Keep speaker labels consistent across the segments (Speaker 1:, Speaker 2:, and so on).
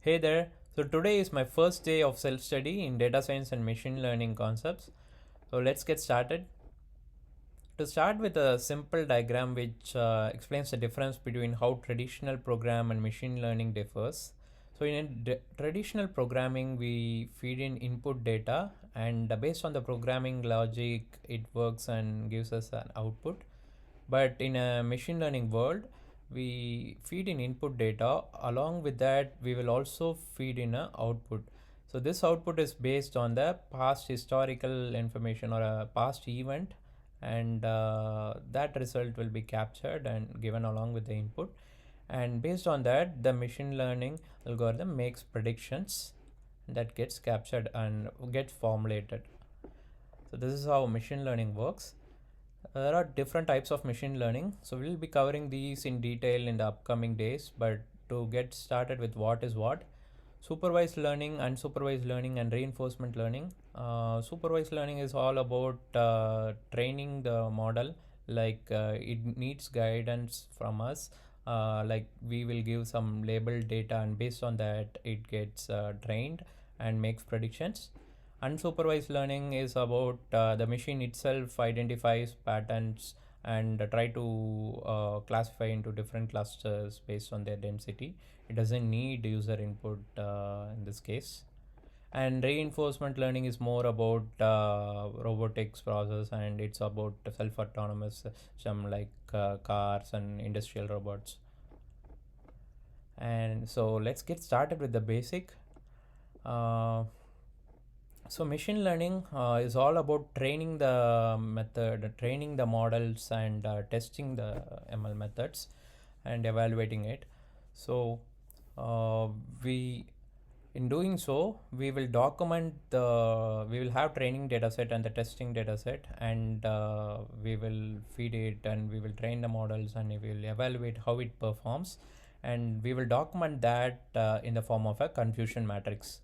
Speaker 1: Hey there. So today is my first day of self-study in data science and machine learning concepts. So let's get started. To start with a simple diagram which explains the difference between how traditional program and machine learning differs. So in traditional programming, we feed in input data and based on the programming logic, it works and gives us an output. But in a machine learning world, we feed in input data. Along with that, we will also feed in a output. So this output is based on the past historical information or a past event, and that result will be captured and given along with the input. And based on that, the machine learning algorithm makes predictions that gets captured and gets formulated. So this is how machine learning works. There are different types of machine learning, so we'll be covering these in detail in the upcoming days. But to get started with what is what, supervised learning, unsupervised learning, and reinforcement learning. Supervised learning is all about training the model, like it needs guidance from us. Like we will give some labeled data, and based on that, it gets trained and makes predictions. Unsupervised learning is about the machine itself identifies patterns and try to classify into different clusters based on their density. It doesn't need user input in this case. And reinforcement learning is more about robotics process, and it's about self-autonomous system like cars and industrial robots. And so let's get started with the basic. So machine learning is all about training the method, training the models, and testing the ML methods and evaluating it. So we in doing so, we will document we will have training data set and the testing data set, and we will feed it and we will train the models and we will evaluate how it performs, and we will document that in the form of a confusion matrix.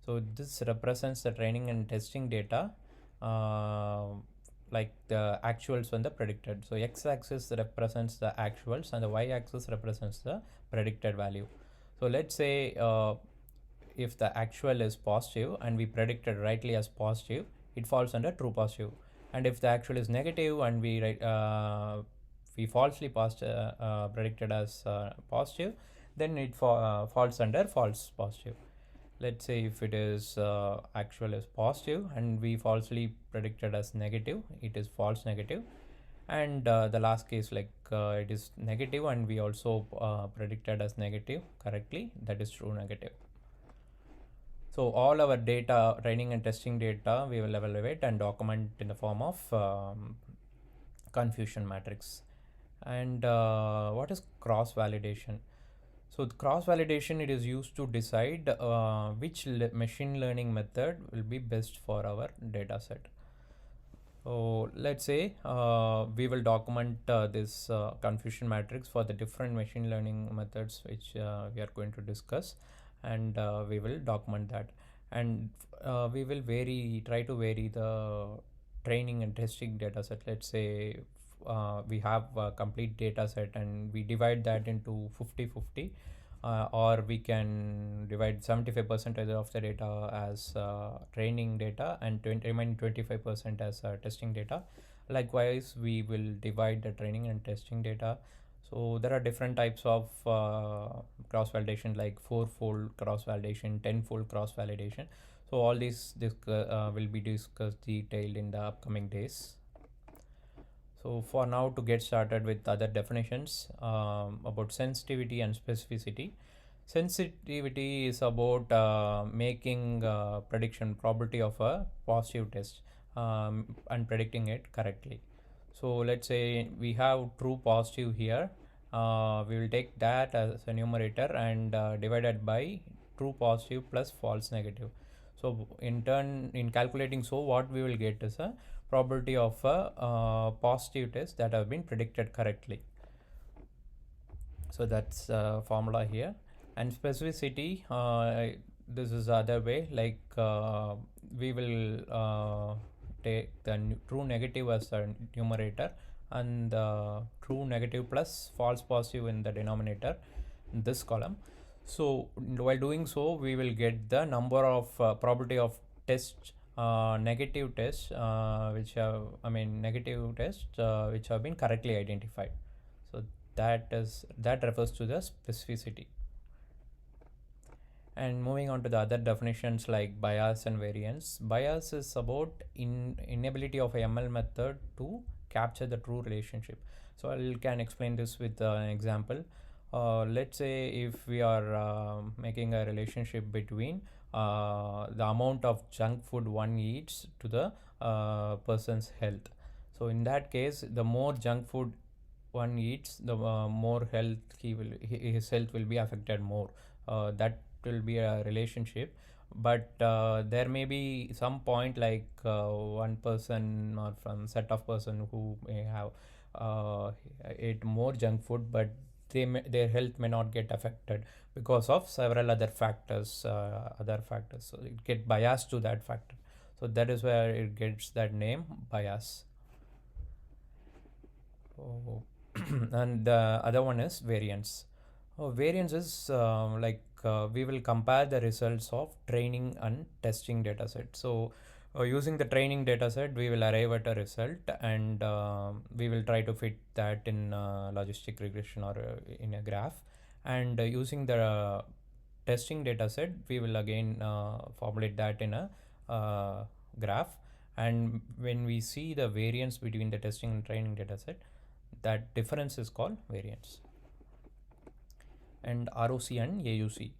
Speaker 1: So this represents the training and testing data, like the actuals and the predicted. So x-axis represents the actuals and the y-axis represents the predicted value. So let's say if the actual is positive and we predicted rightly as positive, it falls under true positive. And if the actual is negative and we falsely predicted as positive, then it falls under false positive. Let's say if it is actual is positive and we falsely predicted as negative, it is false negative. And the last case, like it is negative and we also predicted as negative correctly, that is true negative. So all our data, training and testing data, we will evaluate and document in the form of confusion matrix. And what is cross validation? So the cross validation, it is used to decide which machine learning method will be best for our data set. So let's say we will document this confusion matrix for the different machine learning methods which we are going to discuss, and we will document that, and we will try to vary the training and testing data set. Let's say we have a complete data set and we divide that into 50-50, or we can divide 75% of the data as training data and remaining 25% as testing data. Likewise, we will divide the training and testing data. So there are different types of cross validation, like 4-fold cross validation, 10-fold cross validation. So all these will be discussed detailed in the upcoming days. So for now, to get started with other definitions about sensitivity and specificity. Sensitivity is about making prediction probability of a positive test and predicting it correctly. So let's say we have true positive here. We will take that as a numerator and divided by true positive plus false negative. So in turn, in calculating, so what we will get is a probability of a positive test that have been predicted correctly. So that's formula here. And specificity, this is the other way, like we will take the true negative as a numerator and true negative plus false positive in the denominator in this column. So while doing so, we will get the number of probability of tests, negative tests, which have, negative tests which have been correctly identified. So that refers to the specificity. And moving on to the other definitions like bias and variance. Bias is about inability of a ML method to capture the true relationship. So I can explain this with an example. Let's say if we are making a relationship between the amount of junk food one eats to the person's health. So in that case, the more junk food one eats, the more his health will be affected more. That will be a relationship, but there may be some point like one person or from set of person who may have ate more junk food, but their health may not get affected because of several other factors, so it get biased to that factor. So that is where it gets that name bias. Oh. And the other one is variance. Variance is we will compare the results of training and testing dataset. So using the training dataset, we will arrive at a result, and we will try to fit that in logistic regression or in a graph. And using the testing dataset, we will again formulate that in a graph. And when we see the variance between the testing and training dataset, that difference is called variance. And ROC and AUC.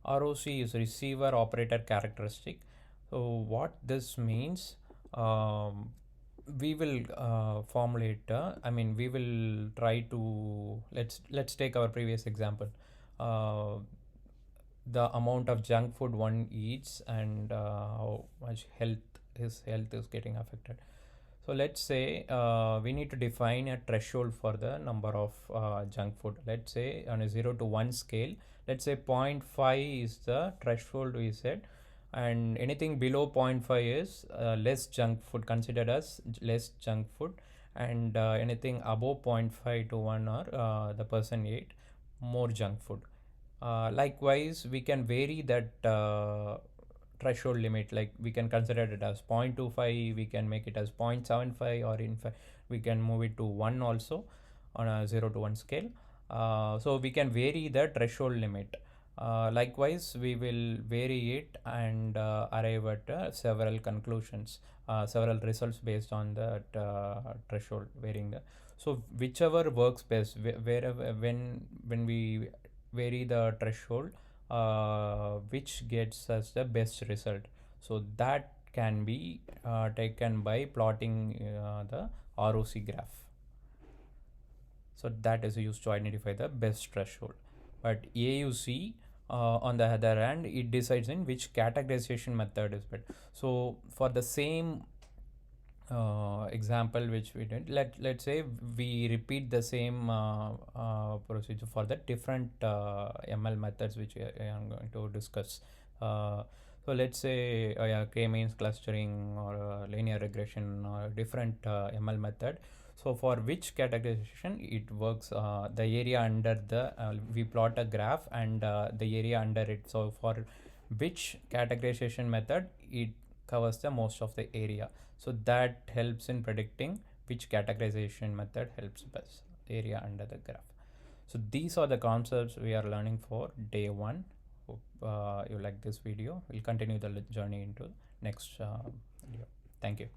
Speaker 1: ROC is receiver operator characteristic. So what this means, we will formulate. We will try to let's take our previous example. The amount of junk food one eats and how much his health is getting affected. So let's say we need to define a threshold for the number of junk food. Let's say on a 0 to 1 scale, let's say 0.5 is the threshold we said, and anything below 0.5 is less junk food, considered as less junk food, and anything above 0.5 to 1 or the person ate more junk food. Likewise, we can vary that threshold limit, like we can consider it as 0.25, we can make it as 0.75, or in fact we can move it to 1 also on a 0 to 1 scale. So we can vary the threshold limit. Likewise, we will vary it and arrive at several conclusions, several results based on that threshold varying the. So whichever works best, wherever when we vary the threshold, which gets us the best result. So that can be taken by plotting the ROC graph. So that is used to identify the best threshold. But AUC, on the other hand, it decides in which categorization method is better. So for the same example which we did, let's say we repeat the same procedure for the different ML methods which I am going to discuss. So let's say k-means clustering or linear regression or different ML method. So for which categorization it works, the area under the we plot a graph and the area under it. So for which categorization method it covers the most of the area. So that helps in predicting which categorization method helps best area under the graph. So these are the concepts we are learning for day 1. Hope you like this video. We'll continue the journey into next video. Thank you.